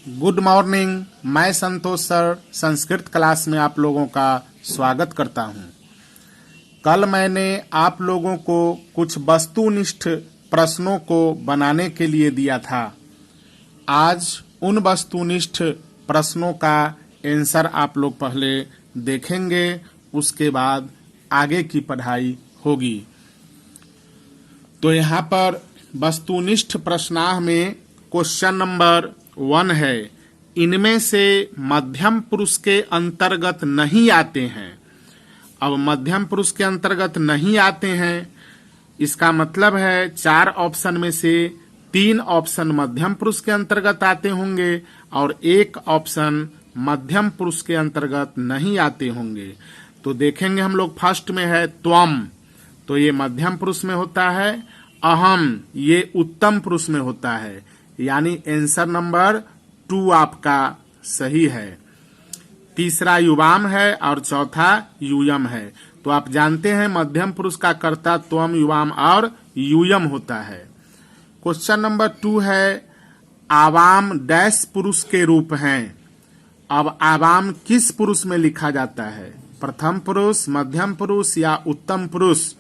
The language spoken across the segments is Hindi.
Good morning. मैं संतोष सर संस्कृत क्लास में आप लोगों का स्वागत करता हूं। कल मैंने आप लोगों को कुछ वस्तुनिष्ठ प्रश्नों को बनाने के लिए दिया था। आज उन वस्तुनिष्ठ प्रश्नों का आंसर आप लोग पहले देखेंगे, उसके बाद आगे की पढ़ाई होगी। तो यहाँ पर वस्तुनिष्ठ प्रश्नाह में क्वेश्चन नंबर 1 है, इनमें से मध्यम पुरुष के अंतर्गत नहीं आते हैं। अब मध्यम पुरुष के अंतर्गत नहीं आते हैं, इसका मतलब है 4 ऑप्शन में से 3 ऑप्शन मध्यम पुरुष के अंतर्गत आते होंगे और 1 ऑप्शन मध्यम पुरुष के अंतर्गत नहीं आते होंगे। तो देखेंगे हम लोग, फर्स्ट में है त्वम, तो ये मध्यम पुरुष में होता है। अहम, ये उत्तम पुरुष में होता है, यानी आंसर नंबर 2 आपका सही है। तीसरा युवाम है और चौथा यूयम है। तो आप जानते हैं मध्यम पुरुष का कर्ता त्वम, युवाम और यूयम होता है। क्वेश्चन नंबर 2 है, आवाम डैश पुरुष के रूप हैं। अब आवाम किस पुरुष में लिखा जाता है, प्रथम पुरुष, मध्यम पुरुष या उत्तम पुरुष?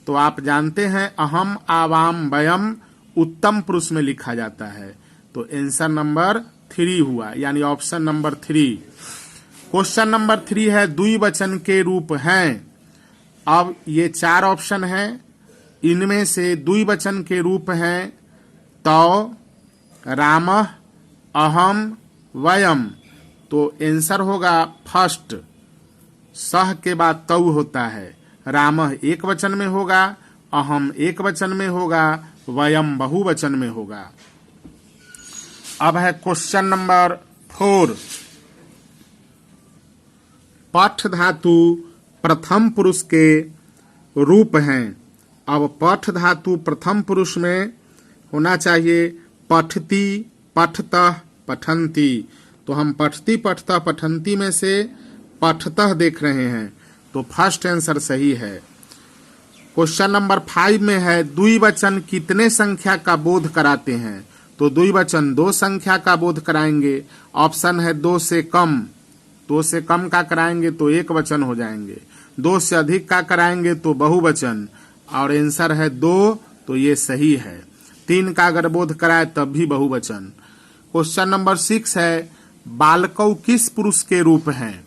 तो आप जानते हैं अहम, आवाम, वयम उत्तम पुरुष में लिखा जाता है। तो आंसर नंबर 3 हुआ, यानी ऑप्शन नंबर 3। क्वेश्चन नंबर 3 है, द्विवचन के रूप हैं। अब ये 4 ऑप्शन हैं, इनमें से द्विवचन के रूप हैं तौ, रामः, अहम, वयम। तो आंसर होगा फर्स्ट, सह के बाद तौ होता है। रामः एक वचन में होगा, अहम एक वचन में होगा, वयम बहुवचन में होगा। अब है क्वेश्चन नंबर 4, पठ धातु प्रथम पुरुष के रूप हैं। अब पठ धातु प्रथम पुरुष में होना चाहिए पठती, पठतः, पठन्ति। तो हम पठती, पठतः, पठन्ति में से पठतः देख रहे हैं, तो फर्स्ट आंसर सही है। क्वेश्चन नंबर 5 में है, द्विवचन कितने संख्या का बोध कराते हैं? तो द्विवचन 2 संख्या का बोध कराएंगे। ऑप्शन है 2 से कम, 2 से कम का कराएंगे तो 1 वचन हो जाएंगे। 2 से अधिक का कराएंगे तो बहुवचन, और आंसर है 2, तो ये सही है। 3 का अगर बोध कराए तब भी बहुवचन। क्वेश्चन नंबर 6 है, बालकौ किस पुरुष के रूप हैं?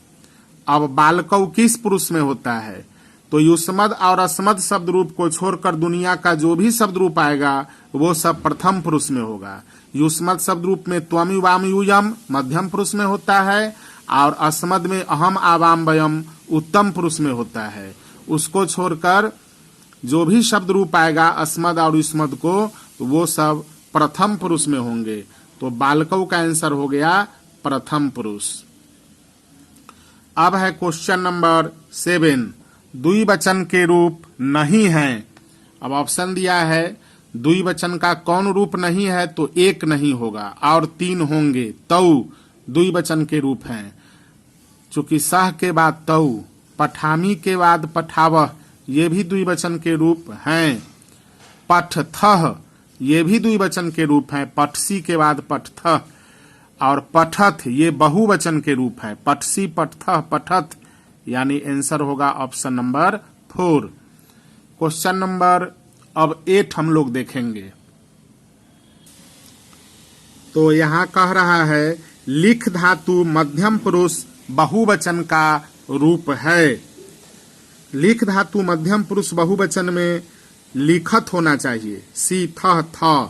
अब बालकौ किस पुरुष में होता है? तो युष्मद और अस्मद शब्द रूप को छोड़कर दुनिया का जो भी शब्द रूप आएगा वो सब प्रथम पुरुष में होगा। युष्मद शब्द रूप में त्वम, युवाम, यूयम मध्यम पुरुष में होता है, और अस्मद में अहम, आवाम, वयम उत्तम पुरुष में होता है। उसको छोड़कर जो भी शब्द रूप आएगा अस्मद और युष्मद को, वो सब प्रथम पुरुष में होंगे। तो बालकौ का आंसर हो गया प्रथम पुरुष। अब है क्वेश्चन नंबर 7, द्विवचन के रूप नहीं है। अब ऑप्शन दिया है, द्विवचन का कौन रूप नहीं है? तो 1 नहीं होगा और 3 होंगे। तौ द्विवचन के रूप हैं, चूंकि सह के बाद तौ, पठामी के बाद पठावह, ये भी द्विवचन के रूप हैं। पठथः, ये भी द्विवचन के रूप हैं, पठसी के बाद पठथः। और पठथ, ये बहुवचन के रूप है, पठसी, पठथः, पठथ, यानी आंसर होगा ऑप्शन नंबर 4। क्वेश्चन नंबर अब 8 हम लोग देखेंगे। तो यहाँ कह रहा है, लिख धातु मध्यम पुरुष बहुवचन का रूप है। लिख धातु मध्यम पुरुष बहुवचन में लिखत होना चाहिए, सी, थ, थ।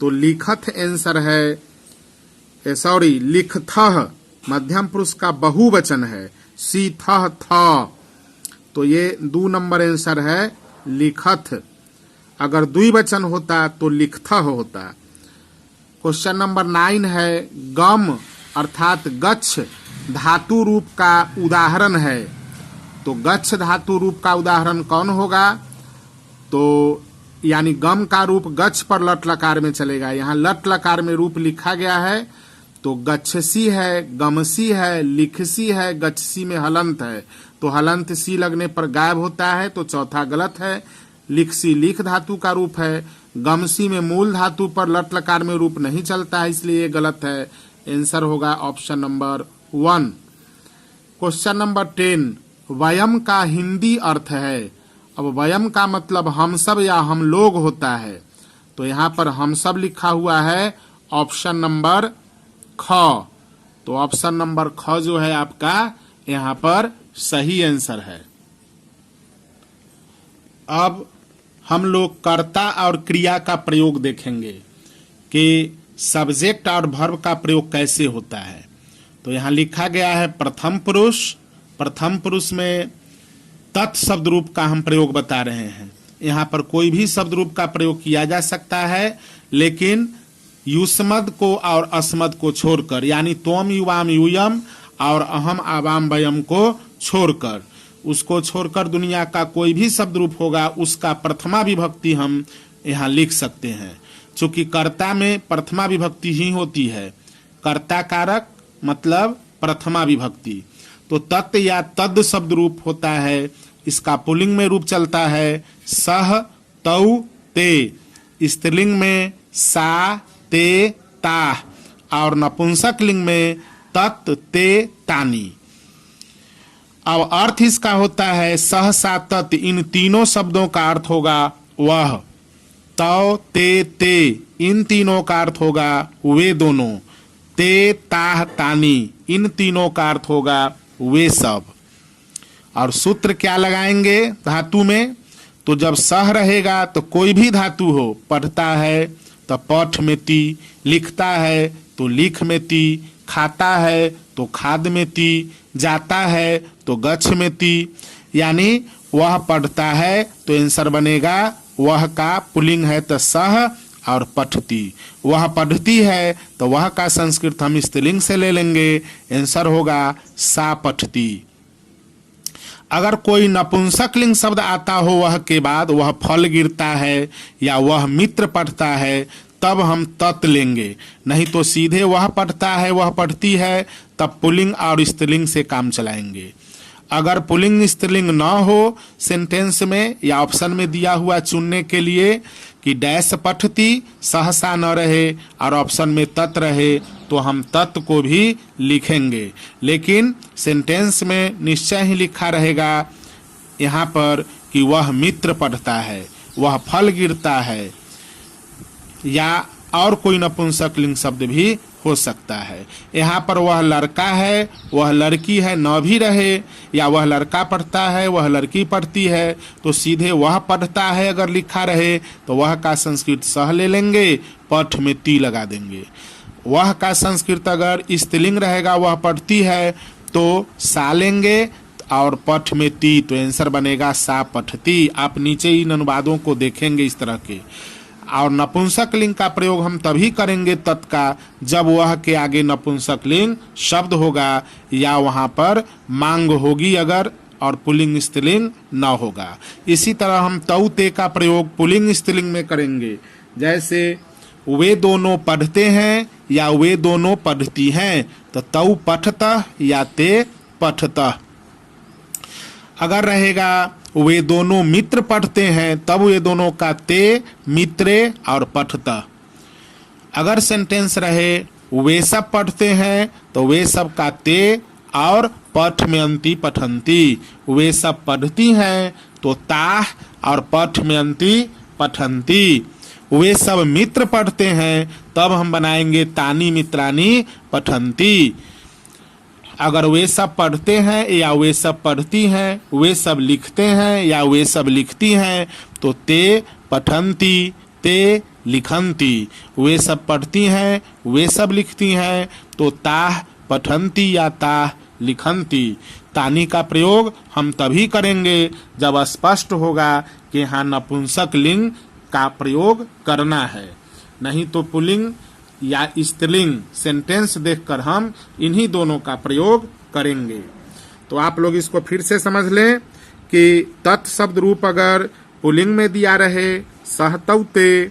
तो लिखत आंसर है, सॉरी, लिखथः मध्यम पुरुष का बहुवचन है, सी, थ, थ। तो ये 2 नंबर आंसर है लिखथ। अगर द्विवचन होता तो लिखथः होता। क्वेश्चन नंबर 9 है, गम अर्थात गच्छ धातु रूप का उदाहरण है। तो गच्छ धातु रूप का उदाहरण कौन होगा? तो यानी गम का रूप गच्छ पर लट लकार में चलेगा। यहाँ लट लकार में रूप लिखा गया है, तो गच्छसी है, गमसी है, लिखसी है, गच्छसी में हलंत है, तो हलंत सी लगने पर गायब होता है, तो चौथा गलत है। लिखसी लिख धातु का रूप है। गमसी में मूल धातु पर लट लकार में रूप नहीं चलता है, इसलिए ये गलत है। आंसर होगा ऑप्शन नंबर 1। क्वेश्चन नंबर 10, वयम का हिंदी अर्थ है। अब वयम का मतलब हम सब या हम लोग होता है, तो यहाँ पर हम सब लिखा हुआ है ऑप्शन नंबर ख। तो ऑप्शन नंबर ख जो है आपका यहाँ पर सही आंसर है। अब हम लोग कर्ता और क्रिया का प्रयोग देखेंगे कि सब्जेक्ट और वर्ब का प्रयोग कैसे होता है। तो यहाँ लिखा गया है प्रथम पुरुष। प्रथम पुरुष में तत् शब्द रूप का हम प्रयोग बता रहे हैं। यहाँ पर कोई भी शब्द रूप का प्रयोग किया जा सकता है, लेकिन युष्मद को और अस्मद को छोड़कर, यानी त्वम युवाम यूयम और अहम आवाम वयम को छोड़कर, उसको छोड़कर दुनिया का कोई भी शब्द रूप होगा उसका प्रथमा विभक्ति हम यहाँ लिख सकते हैं। चूंकि कर्ता में प्रथमा विभक्ति ही होती है, कर्ता कारक मतलब प्रथमा विभक्ति। तो तत् या तद शब्द रूप होता है, इसका पुल्लिंग में रूप चलता है सह तौ ते, स्त्रीलिंग में सा ते ता, और नपुंसक लिंग में तत् ते तानी। अब अर्थ इसका होता है सह सा तत्, इन तीनों शब्दों का अर्थ होगा वह। तौ ते इन तीनों का अर्थ होगा वे दोनों। ते ताह तानी इन तीनों का अर्थ होगा वे सब। और सूत्र क्या लगाएंगे धातु में? तो जब सह रहेगा तो कोई भी धातु हो, पढ़ता है तो पठ में ती, लिखता है तो लिख में ती, खाता है तो खाद में ती, जाता है तो गच्छ में ती। यानी वह पढ़ता है तो आंसर बनेगा वह का पुल्लिंग है तो सह और पठती। वह पढ़ती है तो वह का संस्कृत हम स्त्रीलिंग से ले लेंगे, आंसर होगा सा पठती। अगर कोई नपुंसक लिंग शब्द आता हो वह के बाद, वह फल गिरता है या वह मित्र पढ़ता है, तब हम तत् लेंगे। नहीं तो सीधे वह पढ़ता है वह पढ़ती है, तब पुल्लिंग और स्त्रीलिंग से काम चलाएंगे। अगर पुल्लिंग स्त्रीलिंग न हो सेंटेंस में या ऑप्शन में दिया हुआ चुनने के लिए कि डैश पठती सहसा न रहे और ऑप्शन में तत् रहे, तो हम तत् को भी लिखेंगे। लेकिन सेंटेंस में निश्चय ही लिखा रहेगा यहाँ पर कि वह मित्र पढ़ता है, वह फल गिरता है, या और कोई नपुंसक लिंग शब्द भी हो सकता है। यहाँ पर वह लड़का है वह लड़की है न भी रहे, या वह लड़का पढ़ता है वह लड़की पढ़ती है, तो सीधे वह पढ़ता है अगर लिखा रहे तो वह का संस्कृत सह ले लेंगे, पठ में ती लगा देंगे। वह का संस्कृत अगर स्त्रीलिंग रहेगा वह पढ़ती है तो सा लेंगे और पठ में ती, तो आंसर बनेगा सा पठती। आप नीचे इन अनुवादों को देखेंगे इस तरह के। और नपुंसक लिंग का प्रयोग हम तभी करेंगे तत् का जब वह के आगे नपुंसक लिंग शब्द होगा या वहाँ पर मांग होगी अगर, और पुल्लिंग स्त्रीलिंग न होगा। इसी तरह हम तौ ते का प्रयोग पुल्लिंग स्त्रीलिंग में करेंगे, जैसे वे दोनों पढ़ते हैं या वे दोनों पढ़ती हैं, तो तौ पठतः या ते पठतः। अगर रहेगा वे दोनों मित्र पढ़ते हैं, तब वे दोनों का ते मित्रे और पठतः। अगर सेंटेंस रहे वे सब पढ़ते हैं तो वे सब का ते और पठ में अंति पठंती। वे सब पढ़ती हैं तो ताह और पठ में अंति पठंती। वे सब मित्र पढ़ते हैं तब हम बनाएंगे तानी मित्रानी पठंती। अगर वे सब पढ़ते हैं या वे सब पढ़ती हैं, वे सब लिखते हैं या वे सब लिखती हैं, तो ते पठंती ते लिखंती। वे सब पढ़ती हैं वे सब लिखती हैं, तो ताह पठंती या ताह लिखंती। तानी का प्रयोग हम तभी करेंगे जब स्पष्ट होगा कि यहाँ नपुंसक लिंग का प्रयोग करना है, नहीं तो पुल्लिंग या स्त्रीलिंग सेंटेंस देखकर हम इन्हीं दोनों का प्रयोग करेंगे। तो आप लोग इसको फिर से समझ लें कि तत् शब्द रूप अगर पुल्लिंग में दिया रहे सहतौते,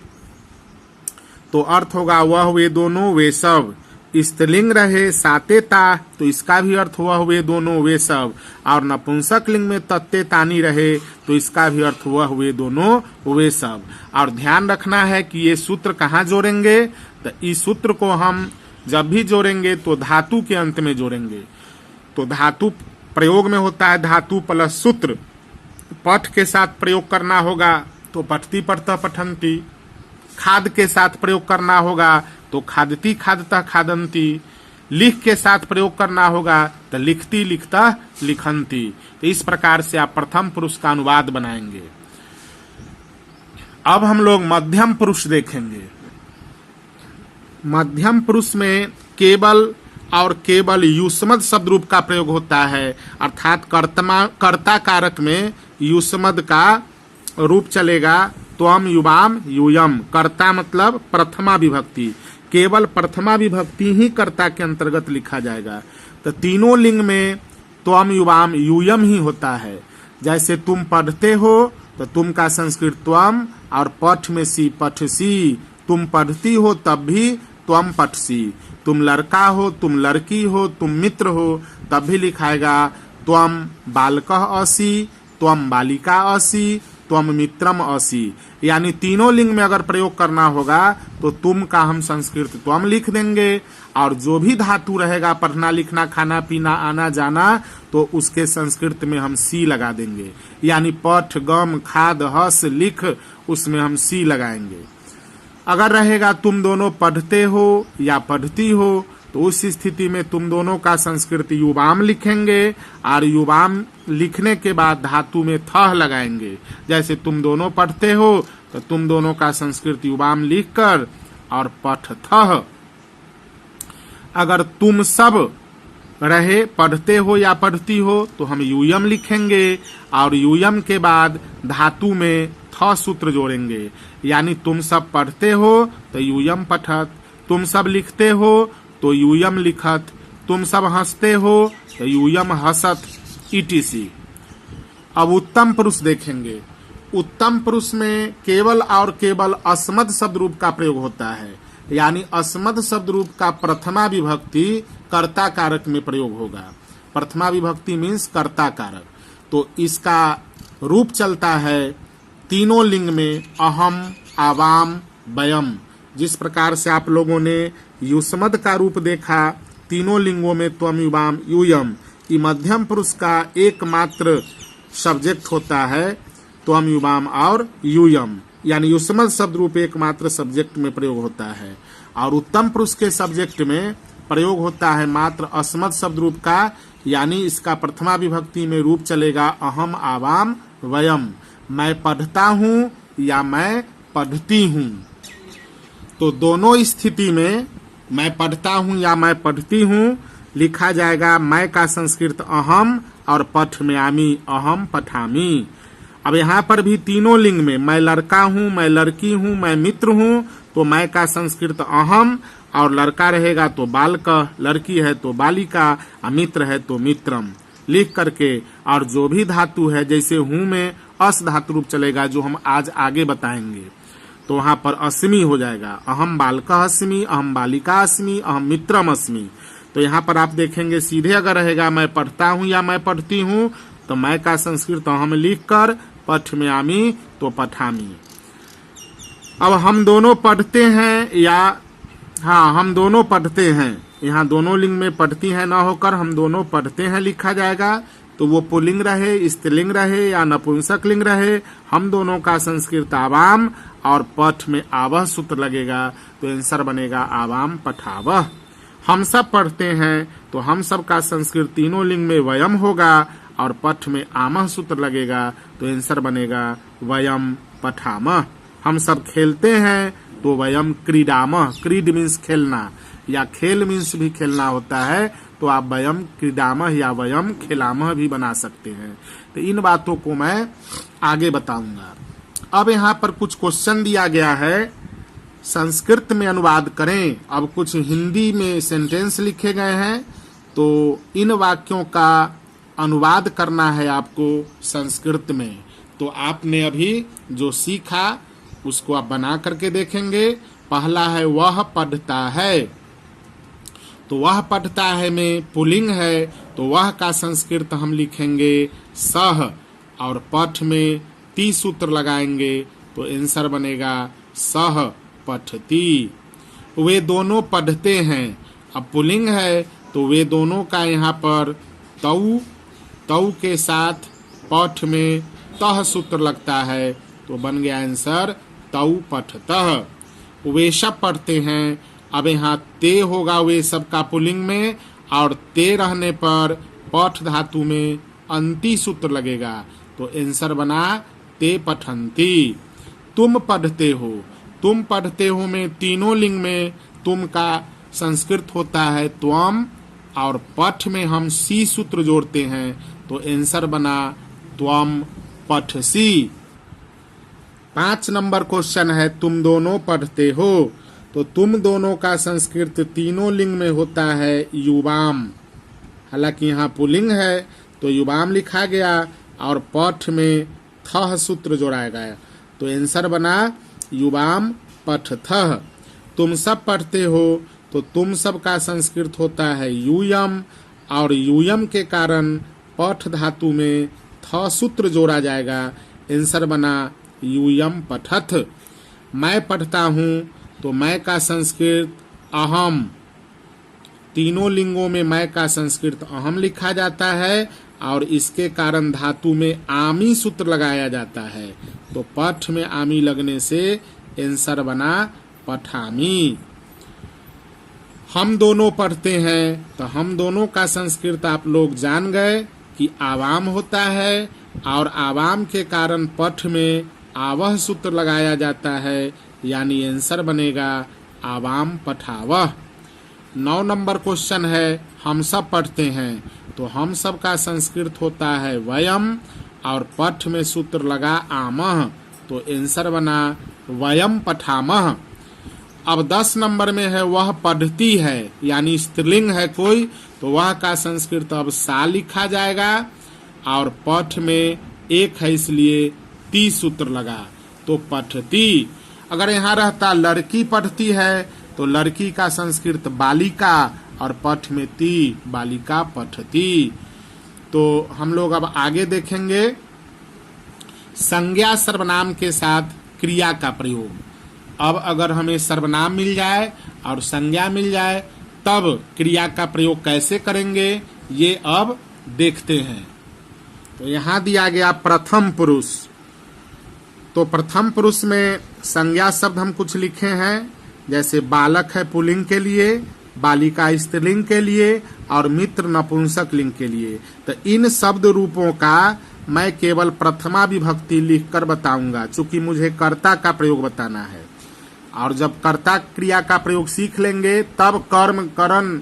तो अर्थ होगा वह वे दोनों वे सब। स्त्रीलिंग रहे साते ता, तो इसका भी अर्थ हुआ वे दोनों वे सब। और नपुंसक लिंग में तत्ते तानी रहे तो इसका भी अर्थ हुआ वे दोनों वे सब। और ध्यान रखना है कि ये सूत्र कहाँ जोड़ेंगे, तो इस सूत्र को हम जब भी जोड़ेंगे तो धातु के अंत में जोड़ेंगे। तो धातु प्रयोग में होता है धातु प्लस सूत्र। पठ के साथ प्रयोग करना होगा तो पठती पठतः पठन्ति। खाद के साथ प्रयोग करना होगा तो खादती खादतः खादन्ति। लिख के साथ प्रयोग करना होगा तो लिखती लिखतः लिखन्ति। तो इस प्रकार से आप प्रथम पुरुष का अनुवाद बनाएंगे। अब हम लोग मध्यम पुरुष देखेंगे। मध्यम पुरुष में केवल और केवल युष्मद शब्द रूप का प्रयोग होता है, अर्थात कर्ता कारक में युष्मद का रूप चलेगा। त्वम युवाम यूयम। कर्ता मतलब प्रथमा विभक्ति, केवल प्रथमा विभक्ति ही कर्ता के अंतर्गत लिखा जाएगा। तो तीनों लिंग में त्वम युवाम यूयम ही होता है। जैसे तुम पढ़ते हो तो तुम का संस्कृत त्वम और पठ में सी पठसी। तुम पढ़ती हो तब भी त्वम पठसी। तुम लड़का हो, तुम लड़की हो, तुम मित्र हो तब भी लिखाएगा त्वम बालकः असि, त्वम बालिका असि, त्वम मित्रम असि। यानी तीनों लिंग में अगर प्रयोग करना होगा तो तुम का हम संस्कृत त्वम लिख देंगे, और जो भी धातु रहेगा पढ़ना लिखना खाना पीना आना जाना तो उसके संस्कृत में हम सी लगा देंगे। यानी पठ गम खाद हस लिख उसमें हम सी लगाएंगे। अगर रहेगा तुम दोनों पढ़ते हो या पढ़ती हो तो उस स्थिति में तुम दोनों का संस्कृत युवाम लिखेंगे, और युवाम लिखने के बाद धातु में थह लगाएंगे। जैसे तुम दोनों पढ़ते हो तो तुम दोनों का संस्कृत युवाम लिखकर और पठ थह। अगर तुम सब रहे पढ़ते हो या पढ़ती हो तो हम यूयम लिखेंगे, और यूयम के बाद धातु में थ सूत्र जोड़ेंगे। यानी तुम सब पढ़ते हो तो यूयम पठत, तुम सब लिखते हो तो यूयम लिखत, तुम सब हंसते हो तो यूयम हसत, ईटीसी। अब उत्तम पुरुष देखेंगे। उत्तम पुरुष में केवल और केवल अस्मद शब्द रूप का प्रयोग होता है। यानी अस्मद शब्द रूप का प्रथमा विभक्ति कर्ता कारक में प्रयोग होगा। प्रथमा विभक्ति मीन्स कर्ता कारक। तो इसका रूप चलता है तीनों लिंग में अहम आवाम वयम। जिस प्रकार से आप लोगों ने युष्मद का रूप देखा तीनों लिंगों में त्वम युवाम यूयम, ये मध्यम पुरुष का एकमात्र सब्जेक्ट होता है त्वम युवाम और यूयम। यानी युष्मद शब्द रूप एकमात्र सब्जेक्ट में प्रयोग होता है, और उत्तम पुरुष के सब्जेक्ट में प्रयोग होता है मात्र अस्मद शब्द रूप का। यानी इसका प्रथमा विभक्ति में रूप चलेगा अहम आवाम वयम। मैं पढ़ता हूँ या मैं पढ़ती हूँ। तो दोनों स्थिति में मैं पढ़ता हूँ या मैं पढ़ती हूँ लिखा जाएगा मैं का संस्कृत अहम और पठ में आमी, अहम पठामी। अब यहाँ पर भी तीनों लिंग में मैं लड़का हूँ, मैं लड़की हूँ, मैं मित्र हूँ, तो मैं का संस्कृत अहम, और लड़का रहेगा तो बालक, लड़की है तो बालिका, मित्र है तो मित्रम लिख करके। और जो भी धातु है जैसे हूँ में अस धातु रूप चलेगा जो हम आज आगे बताएंगे, तो वहां पर अस्मि हो जाएगा। अहम बालका अस्मि, अहम बालिका अस्मि, अहम मित्रम अस्मि। तो यहाँ पर आप देखेंगे सीधे अगर रहेगा मैं पढ़ता हूँ या मैं पढ़ती हूँ तो मैं का संस्कृत अहम लिख कर पठ में आमी तो पठामी। अब हम दोनों पढ़ते हैं या हम दोनों पढ़ते हैं, यहाँ दोनों लिंग में पढ़ती है ना होकर हम दोनों पढ़ते हैं लिखा जाएगा। तो वो पुल्लिंग रहे, स्त्रीलिंग रहे या नपुंसक लिंग रहे, हम दोनों का संस्कृत आवाम और पठ में आवह सूत्र लगेगा तो आंसर बनेगा आवाम पठावह। हम सब पढ़ते हैं तो हम सब का संस्कृत तीनों लिंग में वयम होगा और पठ में आमह सूत्र लगेगा तो आंसर बनेगा वयम पठामह। हम सब खेलते हैं तो वयम क्रीडामह। क्रीड मीन्स खेलना या खेल मीन्स भी खेलना होता है, तो आप वयम क्रीडामह या वयम खेलामह भी बना सकते हैं। तो इन बातों को मैं आगे बताऊंगा। अब यहाँ पर कुछ क्वेश्चन दिया गया है, संस्कृत में अनुवाद करें। अब कुछ हिंदी में सेंटेंस लिखे गए हैं, तो इन वाक्यों का अनुवाद करना है आपको संस्कृत में। तो आपने अभी जो सीखा उसको आप बना करके देखेंगे। पहला है वह पढ़ता है, तो वह पढ़ता है में पुल्लिंग है तो वह का संस्कृत हम लिखेंगे सह और पठ में ती सूत्र लगाएंगे तो आंसर बनेगा सह पठती। वे दोनों पढ़ते हैं, अब पुल्लिंग है तो वे दोनों का यहाँ पर तौ, तौ के साथ पठ में तह सूत्र लगता है, तो बन गया आंसर तौ पठतः। वे सब पढ़ते हैं, अब यहाँ ते होगा वे सब का पुल्लिंग में, और ते रहने पर पठ धातु में अंति सूत्र लगेगा, तो आंसर बना ते पठंती। तुम पढ़ते हो, तुम पढ़ते हो में तीनों लिंग में तुम का संस्कृत होता है त्वम, और पठ में हम सी सूत्र जोड़ते हैं, तो आंसर बना त्वम पठसी। 5 नंबर क्वेश्चन है तुम दोनों पढ़ते हो, तो तुम दोनों का संस्कृत तीनों लिंग में होता है युवाम। हालांकि यहाँ पुल्लिंग है तो युवाम लिखा गया और पठ में थह सूत्र जोड़ा गया, तो आंसर बना युवाम पठथः। तुम सब पढ़ते हो तो तुम सब का संस्कृत होता है यूयम, और यूयम के कारण पठ धातु में थ सूत्र जोड़ा जाएगा, आंसर बना यूयम पठथ। मैं पढ़ता हूँ तो मैं का संस्कृत अहम, तीनों लिंगों में मैं का संस्कृत अहम लिखा जाता है, और इसके कारण धातु में आमी सूत्र लगाया जाता है, तो पठ में आमी लगने से आंसर बना पठामी। हम दोनों पढ़ते हैं, तो हम दोनों का संस्कृत आप लोग जान गए कि आवाम होता है, और आवाम के कारण पठ में आवह सूत्र लगाया जाता है, यानी आंसर बनेगा आवाम पठावह। 9 नंबर क्वेश्चन है हम सब पढ़ते हैं, तो हम सब का संस्कृत होता है वयम, और पठ में सूत्र लगा आमह, तो आंसर बना वयम पठामह। अब 10 नंबर में है वह पढ़ती है, यानी स्त्रीलिंग है कोई, तो वह का संस्कृत अब सा लिखा जाएगा, और पठ में एक है इसलिए ती सूत्र लगा, तो पठती। अगर यहाँ रहता लड़की पढ़ती है तो लड़की का संस्कृत बालिका, और पठ में ती, बालिका पठती। तो हम लोग अब आगे देखेंगे संज्ञा सर्वनाम के साथ क्रिया का प्रयोग। अब अगर हमें सर्वनाम मिल जाए और संज्ञा मिल जाए तब क्रिया का प्रयोग कैसे करेंगे, ये अब देखते हैं। तो यहाँ दिया गया प्रथम पुरुष, तो प्रथम पुरुष में संज्ञा शब्द हम कुछ लिखे हैं, जैसे बालक है पुल्लिंग के लिए, बालिका स्त्रीलिंग के लिए, और मित्र नपुंसक लिंग के लिए। तो इन शब्द रूपों का मैं केवल प्रथमा विभक्ति लिखकर बताऊंगा, चूंकि मुझे कर्ता का प्रयोग बताना है, और जब कर्ता क्रिया का प्रयोग सीख लेंगे तब कर्म, करण,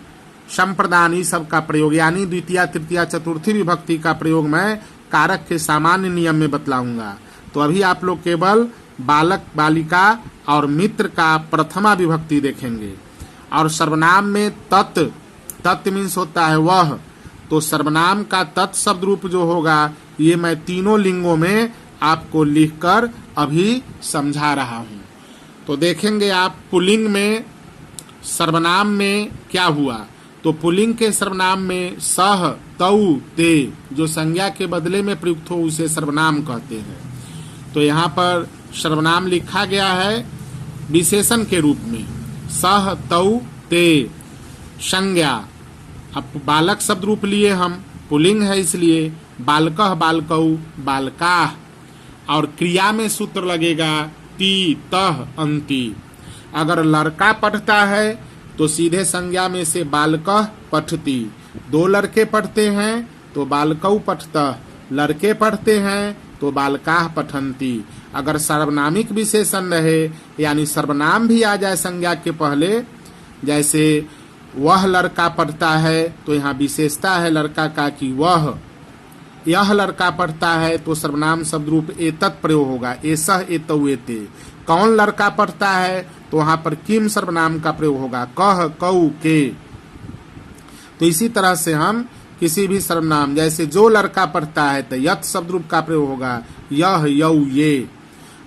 संप्रदान इस सब का प्रयोग, यानी द्वितीय, तृतीय, चतुर्थी विभक्ति का प्रयोग मैं कारक के सामान्य नियम में बतलाऊंगा। तो अभी आप लोग केवल बालक, बालिका और मित्र का प्रथमा विभक्ति देखेंगे। और सर्वनाम में तत्, तत् मीन्स होता है वह, तो सर्वनाम का तत् शब्द रूप जो होगा ये मैं तीनों लिंगों में आपको लिखकर अभी समझा रहा हूँ। तो देखेंगे आप पुल्लिंग में सर्वनाम में क्या हुआ, तो पुल्लिंग के सर्वनाम में सह, तौ, ते जो संज्ञा के बदले में प्रयुक्त हो उसे सर्वनाम कहते हैं। तो यहाँ पर सर्वनाम लिखा गया है विशेषण के रूप में, सह, तौ, ते। संज्ञा, अब बालक शब्द रूप लिए हम, पुल्लिंग है इसलिए बालकः, बालकौ, बालकाः, और क्रिया में सूत्र लगेगा ती, तह, अंति। अगर लड़का पढ़ता है तो सीधे संज्ञा में से बालकः पठती, 2 लड़के पढ़ते हैं तो बालकौ पठतः, लड़के पढ़ते हैं तो बालकाः पठन्ति। अगर सर्वनामिक विशेषण रहे, यानी सर्वनाम भी आ जाए संज्ञा के पहले, जैसे वह लड़का पढ़ता है, तो यहाँ विशेषता है लड़का का कि वह, यह लड़का पढ़ता है तो सर्वनाम शब्द रूप एतत् प्रयोग होगा, एसह, एतौ, एते। कौन लड़का पढ़ता है तो वहां पर किम सर्वनाम का प्रयोग होगा, कह, कौ, के। तो इसी तरह से हम किसी भी सर्वनाम, जैसे जो लड़का पढ़ता है तो यत् शब्द रूप का प्रयोग होगा, यह, यौ, ये।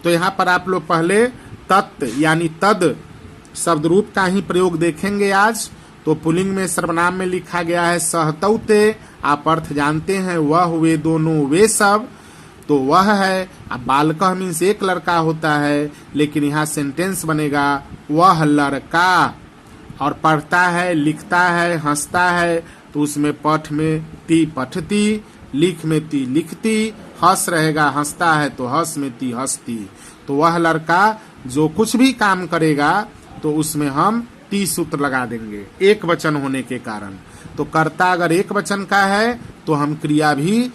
तो यहाँ पर आप लोग पहले तत् यानी तद शब्द रूप का ही प्रयोग देखेंगे आज। तो पुल्लिंग में सर्वनाम में लिखा गया है सहतौ ते, आप अर्थ जानते हैं वह, वे दोनों, वे सब, तो वह है। अब बालकः मीन्स एक लड़का होता है, लेकिन यहाँ सेंटेंस बनेगा वह लड़का, और पढ़ता है, लिखता है, हंसता है, तो उसमें पठ में ती पठती, लिख में ती लिखती, हंस रहेगा, हंसता है तो हंस में ती हंसती। तो वह लड़का जो कुछ भी काम करेगा तो उसमें हम ती सूत्र लगा देंगे एक वचन होने के कारण। तो कर्ता अगर एक वचन का है तो हम क्रिया भी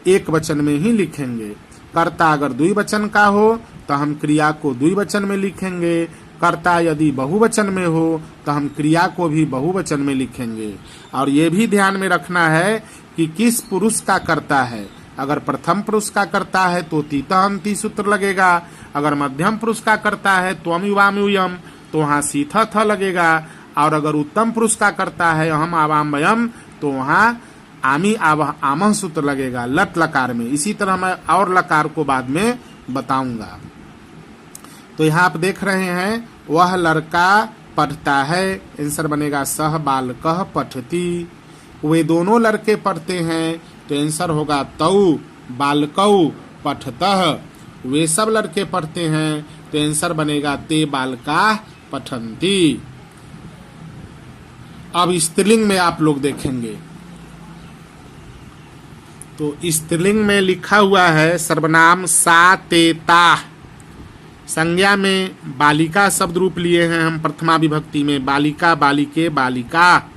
एक वचन में ही लिखेंगे। कर्ता अगर द्विवचन का हो तो हम क्रिया को द्विवचन में लिखेंगे। कर्ता यदि बहुवचन में हो तो हम क्रिया को भी बहुवचन में लिखेंगे। और ये भी ध्यान में रखना है कि किस पुरुष का कर्ता है। अगर प्रथम पुरुष का कर्ता है तो तीतः अंति सूत्र लगेगा। अगर मध्यम पुरुष का कर्ता है त्वम युवाम यूयम तो वहाँ सीथा थ लगेगा। और अगर उत्तम पुरुष का कर्ता है हम आवाम वयम तो वहाँ आमी आमह सूत्र लगेगा लट लकार में। इसी तरह मैं और लकार को बाद में बताऊंगा। तो यहाँ आप देख रहे हैं वह लड़का पढ़ता है, आंसर बनेगा सह बालकः पठति। वे दोनों लड़के पढ़ते हैं तो आंसर होगा तौ बालकौ पठतः। वे सब लड़के पढ़ते हैं तो आंसर बनेगा ते बालकाः पठन्ति। अब स्त्रीलिंग में आप लोग देखेंगे तो स्त्रीलिंग में लिखा हुआ है सर्वनाम सा ते ता। संज्ञा में बालिका शब्द रूप लिए हैं हम प्रथमा विभक्ति में, बालिका, बालिके, बालिका।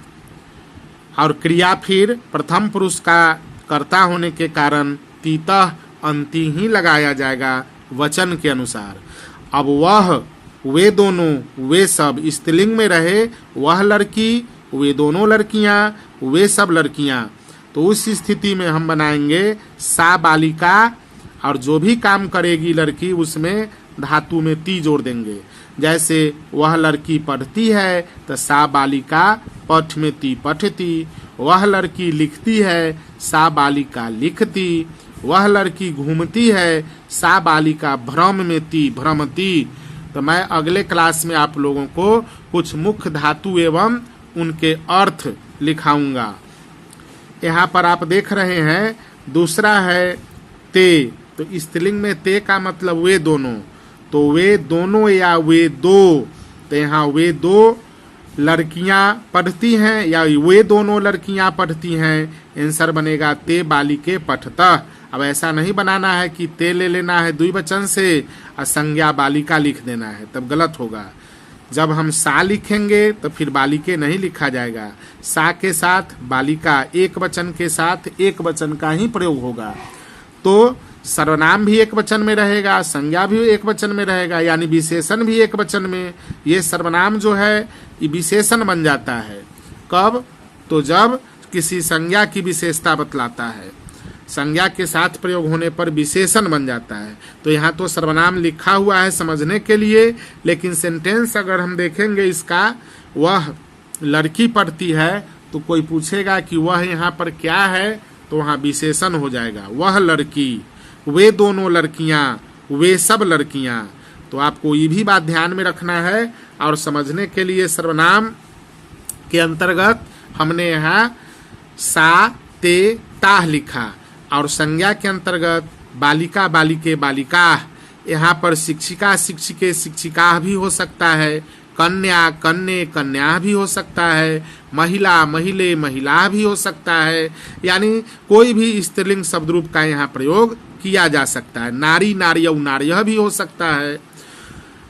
और क्रिया फिर प्रथम पुरुष का कर्ता होने के कारण तीतः अंति ही लगाया जाएगा वचन के अनुसार। अब वह, वे दोनों, वे सब स्त्रीलिंग में रहे, वह लड़की, वे दोनों लड़कियां, वे सब लड़कियां, तो उस स्थिति में हम बनाएंगे सा बालिका और जो भी काम करेगी लड़की उसमें धातु में ती जोड़ देंगे। जैसे वह लड़की पढ़ती है तो सा बालिका पठ में ती पठती। वह लड़की लिखती है सा बालिका लिखती। वह लड़की घूमती है सा बालिका भ्रम में ती भ्रमती। तो मैं अगले क्लास में आप लोगों को कुछ मुख्य धातु एवं उनके अर्थ लिखाऊंगा। यहाँ पर आप देख रहे हैं दूसरा है ते। तो स्त्रीलिंग में ते का मतलब वे दोनों, तो वे दोनों या वे दो। तो यहाँ वे दो लड़कियां पढ़ती हैं या वे दोनों लड़कियां पढ़ती हैं, आंसर बनेगा ते बालिके पठतः। अब ऐसा नहीं बनाना है कि ते ले लेना है द्विवचन से और संज्ञा बालिका लिख देना है, तब गलत होगा। जब हम सा लिखेंगे तो फिर बालिके नहीं लिखा जाएगा। सा के साथ बालिका, एक वचन के साथ एक वचन का ही प्रयोग होगा। तो सर्वनाम भी एक वचन में रहेगा, संज्ञा भी एक वचन में रहेगा, यानी विशेषण भी एक वचन में। ये सर्वनाम जो है ये विशेषण बन जाता है। कब? तो जब किसी संज्ञा की विशेषता बतलाता है, संज्ञा के साथ प्रयोग होने पर विशेषण बन जाता है। तो यहाँ तो सर्वनाम लिखा हुआ है समझने के लिए, लेकिन सेंटेंस अगर हम देखेंगे इसका, वह लड़की पढ़ती है, तो कोई पूछेगा कि वह यहाँ पर क्या है, तो वहाँ विशेषण हो जाएगा। वह लड़की, वे दोनों लड़कियां, वे सब लड़कियां। तो आपको ये भी बात ध्यान में रखना है। और समझने के लिए सर्वनाम के अंतर्गत हमने यहाँ सा ते ताह लिखा, और संज्ञा के अंतर्गत बालिका, बालिके, बालिका। यहाँ पर शिक्षिका, शिक्षिके, शिक्षिका भी हो सकता है, कन्या, कन्ये, कन्या भी हो सकता है, महिला, महिले, महिला भी हो सकता है। यानी कोई भी स्त्रीलिंग शब्द रूप का यहाँ प्रयोग किया जा सकता है। नारी, नार्यौ, नार्यः भी हो सकता है।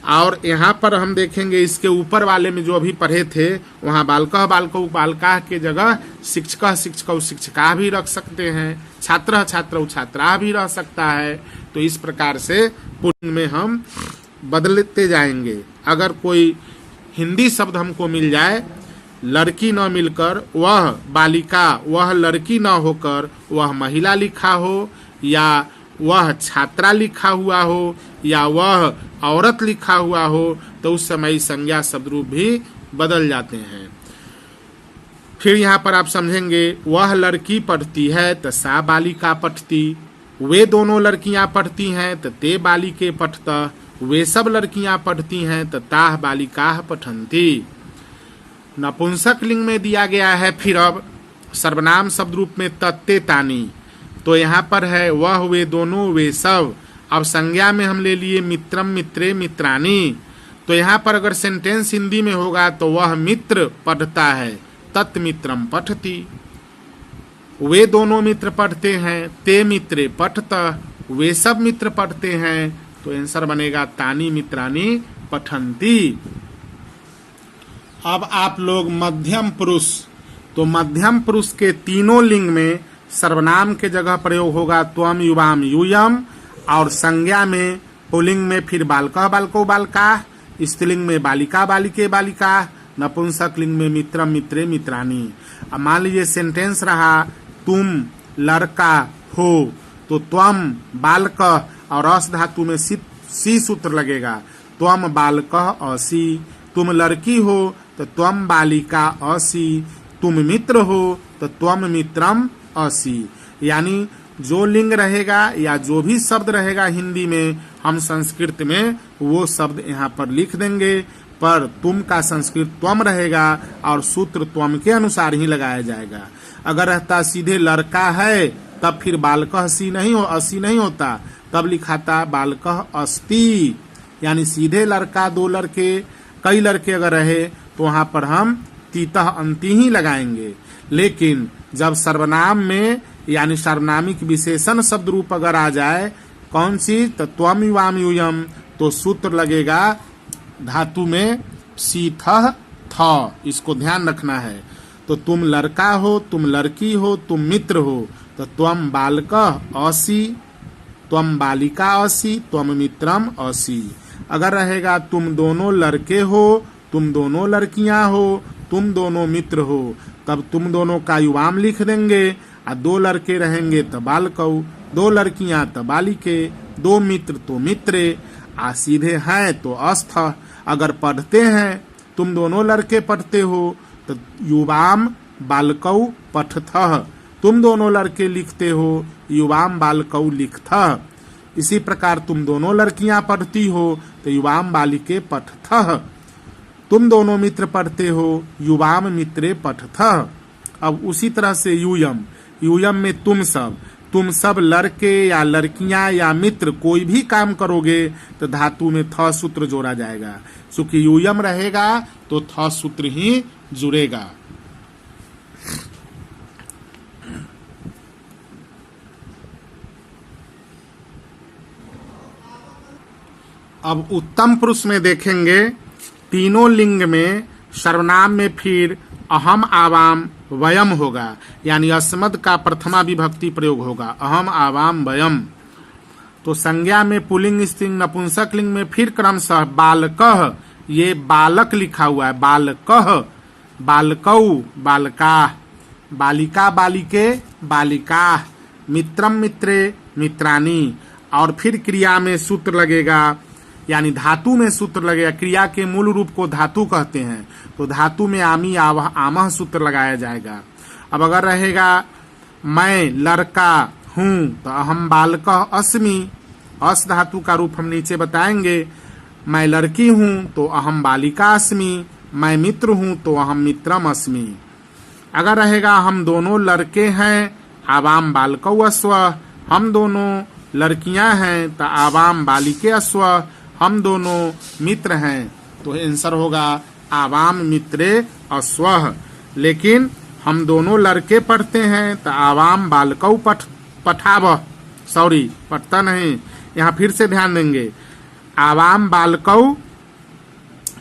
और यहाँ पर हम देखेंगे इसके ऊपर वाले में जो अभी पढ़े थे, वहाँ बालकः, बालकौ, बालकाः के जगह शिक्षकः, शिक्षकौ, शिक्षिका भी रख सकते हैं। छात्रः, छात्रौ, छात्रा भी रह सकता है। तो इस प्रकार से पुल्लिंग में हम बदलते जाएंगे। अगर कोई हिंदी शब्द हमको मिल जाए, लड़की न मिलकर वह बालिका, वह लड़की न होकर वह महिला लिखा हो, या वह छात्रा लिखा हुआ हो, या वह औरत लिखा हुआ हो, तो उस समय संज्ञा शब्द रूप भी बदल जाते हैं। फिर यहाँ पर आप समझेंगे वह लड़की पढ़ती है तो सा बालिका पठती। वे दोनों लड़कियां पढ़ती हैं तो ते बालिके पठतः। वे सब लड़कियां पढ़ती हैं तो ताह बालिकाः पठन्ति। नपुंसक लिंग में दिया गया है फिर अब सर्वनाम शब्द रूप में तत्ते तानी। तो यहाँ पर है वह, वे दोनों, वे सब। अब संज्ञा में हम ले लिए मित्रम, मित्रे, मित्रानी। तो यहाँ पर अगर सेंटेंस हिंदी में होगा तो वह मित्र पढ़ता है, तत्मित्रम पठति। वे दोनों मित्र पढ़ते हैं, ते मित्रे पठतः, वे सब मित्र पढ़ते हैं, तो आंसर बनेगा तानी मित्रानी पठन्ति। अब आप लोग मध्यम पुरुष, तो मध्यम पुरुष के तीनों लिंग में सर्वनाम के जगह प्रयोग होगा त्वम युवाम यूयम, और संज्ञा में पुल्लिंग में फिर बालकः बालको बालकाः, स्त्रीलिंग में बालिका बालिके बालिकाः, नपुंसक लिंग में मित्रम मित्रे मित्रानी। अब मान लीजिए सेंटेंस रहा तुम लड़का हो, तो त्वम बालकः और अस धातु में सी सूत्र लगेगा, त्वम बालकः असि। तुम लड़की हो तो त्वम बालिका असि, तुम मित्र हो तो त्वम मित्रम असि। यानी जो लिंग रहेगा या जो भी शब्द रहेगा हिंदी में, हम संस्कृत में वो शब्द यहाँ पर लिख देंगे, पर तुम का संस्कृत त्वम रहेगा और सूत्र त्वम के अनुसार ही लगाया जाएगा। अगर रहता सीधे लड़का है तब फिर बालकः सी नहीं हो, असी नहीं होता, तब लिखाता बालकः अस्ति। यानी सीधे लड़का, दो लड़के, कई लड़के अगर रहे तो वहां पर हम तीतः अंति ही लगाएंगे। लेकिन जब सर्वनाम में यानी सर्वनामिक विशेषण शब्द रूप अगर आ जाए, कौन सी, तो त्वम युवाम यूयम, तो सूत्र लगेगा धातु में सीथः थ। इसको ध्यान रखना है। तो तुम लड़का हो, तुम लड़की हो, तुम मित्र हो, तो त्वम बालकः असि, त्वम बालिका असि, त्वम मित्रम असि। अगर रहेगा तुम दोनों लड़के हो, तुम दोनों लड़कियां हो, तुम दोनों मित्र हो, तब तुम दोनों का युवाम लिख देंगे, और दो लड़के रहेंगे तो बालकौ, दो लड़कियां तो बालिके, दो मित्र तो मित्रे, आ सीधे हैं तो अस्थ। अगर पढ़ते हैं, तुम दोनों लड़के पढ़ते हो तो युवाम बालकौ पठथः, तुम दोनों लड़के लिखते हो, युवाम बालकौ लिखथः। इसी प्रकार तुम दोनों लड़कियां पढ़ती हो तो युवाम बालिके पठथः, तुम दोनों मित्र पढ़ते हो, युवाम मित्रे पठथः। अब उसी तरह से यूयम, यूयम में तुम सब लड़के या लड़कियां या मित्र कोई भी काम करोगे तो धातु में थ सूत्र जोड़ा जाएगा। चूंकि यूयम रहेगा तो थ सूत्र ही जुड़ेगा। अब उत्तम पुरुष में देखेंगे, तीनों लिंग में सर्वनाम में फिर अहम आवाम वयम होगा, यानी अस्मद का प्रथमा विभक्ति प्रयोग होगा, अहम आवाम वयम। तो संज्ञा में पुल्लिंग स्त्रीलिंग नपुंसक लिंग में फिर क्रमशः बालकः, ये बालक लिखा हुआ है, बालकः, बालकौ बालकाः, बालिका बालिके बालिकाः, मित्रम मित्रे मित्रानी। और फिर क्रिया में सूत्र लगेगा, यानी धातु में सूत्र लगेगा। क्रिया के मूल रूप को धातु कहते हैं, तो धातु में आमी आवह आमह सूत्र लगाया जाएगा। अब अगर रहेगा मैं लड़का हूँ तो अहम बालकः अस्मि, अस धातु का रूप हम नीचे बताएंगे। मैं लड़की हूँ तो अहम बालिका अस्मि, मैं मित्र हूँ तो अहम मित्रम अस्मि। अगर रहेगा हम दोनों लड़के हैं, आवाम बालकौ अस्व, हम दोनों लड़कियां हैं तो आवाम बालिके अस्व, हम दोनों मित्र हैं, तो आंसर होगा आवाम मित्रे अस्वः। लेकिन हम दोनों लड़के पढ़ते हैं तो आवाम बालकौ पठावः, सॉरी पढ़ता नहीं, यहाँ फिर से ध्यान देंगे, आवाम बालकौ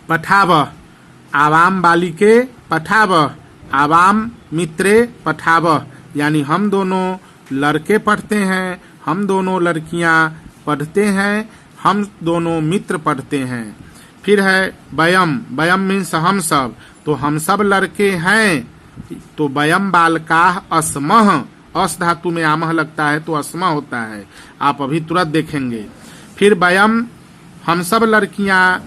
पठावः, आवाम बालिके पठावः, आवाम मित्रे पठावः। यानी हम दोनों लड़के पढ़ते हैं, हम दोनों लड़कियां पढ़ते हैं, हम दोनों मित्र पढ़ते हैं। फिर है वयम, वयम मीन्स हम सब, तो हम सब लड़के हैं, तो वयम बालकाः अस्मः, अस धातु में आमह लगता है तो अस्मा होता है, आप अभी तुरंत देखेंगे। फिर वयम हम सब लड़कियां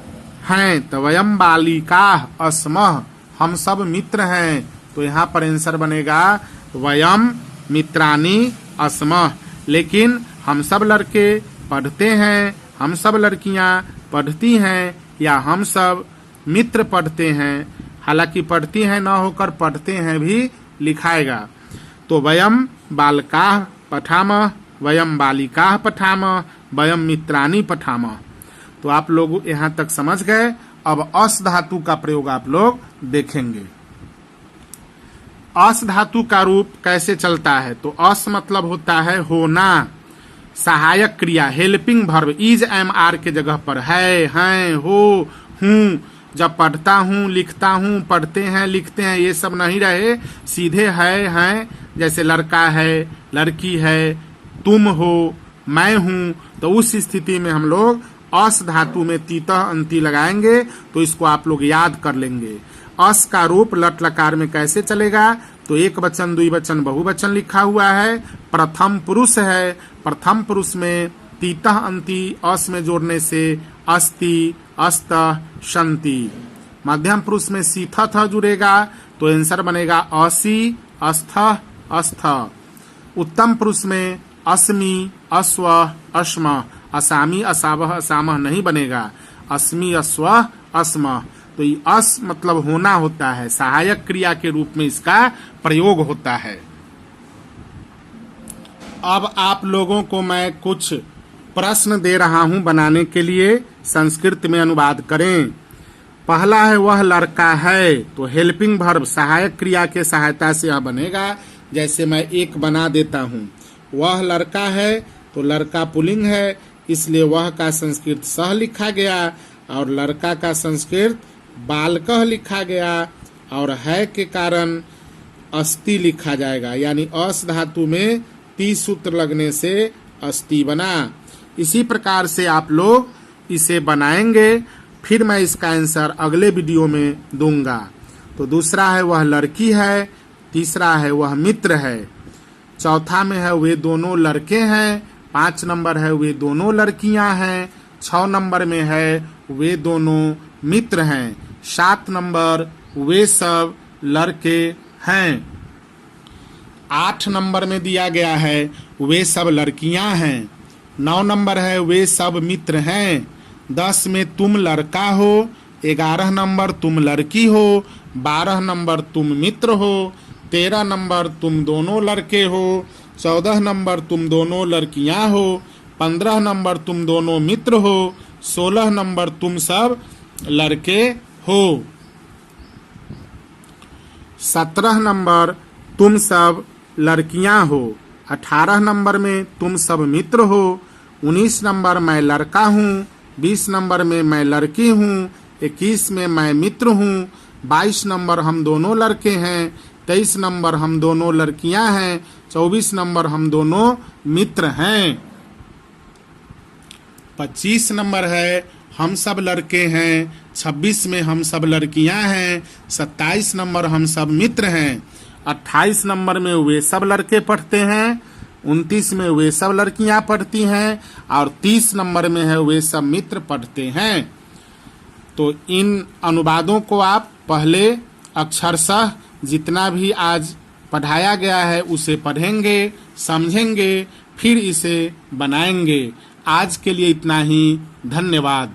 हैं तो वयम बालिकाः अस्मः, हम सब मित्र हैं, तो यहाँ पर आंसर बनेगा वयम मित्रानि अस्मः। लेकिन हम सब लड़के पढ़ते हैं, हम सब लड़कियां पढ़ती हैं, या हम सब मित्र पढ़ते हैं, हालांकि पढ़ती हैं न होकर पढ़ते हैं भी लिखाएगा। तो वयम बालकाः पठामः, वयम बालिकाः पठामः, वयम मित्राणि पठामः। तो आप लोग यहाँ तक समझ गए। अब अस धातु का प्रयोग आप लोग देखेंगे। अस धातु का रूप कैसे चलता है? तो अस मतलब होता है होना, सहायक क्रिया, helping verb, is am are के जगह पर है, हैं, हो, हूं। जब पढ़ता हूं, लिखता हूं, पढ़ते हैं, लिखते हैं, ये सब नहीं रहे, सीधे है, हैं। जैसे लड़का है, लड़की है, तुम हो, मैं हूं, तो उस स्थिति में हम लोग अस धातु में तीतः अंति लगाएंगे, तो इसको आप लोग याद कर लेंगे। अस का रूप लट लकार में कैसे चलेगा? तो एक वचन, द्विवचन, बहुवचन लिखा हुआ है, प्रथम पुरुष है, प्रथम पुरुष में तीतः अंति अस में जोड़ने से अस्ति, अस्तः, शंति। मध्यम पुरुष में सीथा था जुड़ेगा तो आंसर बनेगा असी, अस्थः, अस्थः। उत्तम पुरुष में अस्मि, अश्व, अश्म, असामी, असावह, असामह नहीं बनेगा, अस्मि, अश्व, अस्म। तो ये अस मतलब होना होता है, सहायक क्रिया के रूप में इसका प्रयोग होता है। अब आप लोगों को मैं कुछ प्रश्न दे रहा हूं बनाने के लिए, संस्कृत में अनुवाद करें। पहला है वह लड़का है, तो हेल्पिंग वर्ब सहायक क्रिया के सहायता से यह बनेगा। जैसे मैं एक बना देता हूं, वह लड़का है, तो लड़का पुल्लिंग है, इसलिए वह का संस्कृत सह लिखा गया और लड़का का संस्कृत बालकः लिखा गया और है के कारण अस्ति लिखा जाएगा, यानी अस धातु में ती सूत्र लगने से अस्ति बना। इसी प्रकार से आप लोग इसे बनाएंगे, फिर मैं इसका आंसर अगले वीडियो में दूंगा। तो दूसरा है वह लड़की है, तीसरा है वह मित्र है, चौथा में है वे दोनों लड़के हैं, 5 नंबर है वे दोनों लड़कियां हैं, 6 नंबर में है वे दोनों मित्र हैं, 7 नंबर वे सब लड़के हैं, 8 नंबर में दिया गया है वे सब लड़कियां हैं, 9 नंबर है वे सब मित्र हैं, 10 में तुम लड़का हो, 11 नंबर तुम लड़की हो, 12 नंबर तुम मित्र हो, 13 नंबर तुम दोनों लड़के हो, 14 नंबर तुम दोनों लड़कियां हो, 15 नंबर तुम दोनों मित्र हो, 16 नंबर तुम सब लड़के हो, 17 नंबर तुम सब लड़कियां हो, 18 नंबर में तुम सब मित्र हो, 19 नंबर मैं लड़का हूँ, 20 नंबर में मैं लड़की हूँ, 21 में मैं मित्र हूँ, 22 नंबर हम दोनों लड़के हैं, 23 नंबर हम दोनों लड़कियां हैं, 24 नंबर हम दोनों मित्र हैं, 25 नंबर है हम सब लड़के हैं, 26 में हम सब लड़कियां हैं, 27 नंबर हम सब मित्र हैं, 28 नंबर में वे सब लड़के पढ़ते हैं, 29 में वे सब लड़कियां पढ़ती हैं और 30 नंबर में है वे सब मित्र पढ़ते हैं। तो इन अनुवादों को आप पहले अक्षरशः जितना भी आज पढ़ाया गया है उसे पढ़ेंगे, समझेंगे, फिर इसे बनाएंगे। आज के लिए इतना ही, धन्यवाद।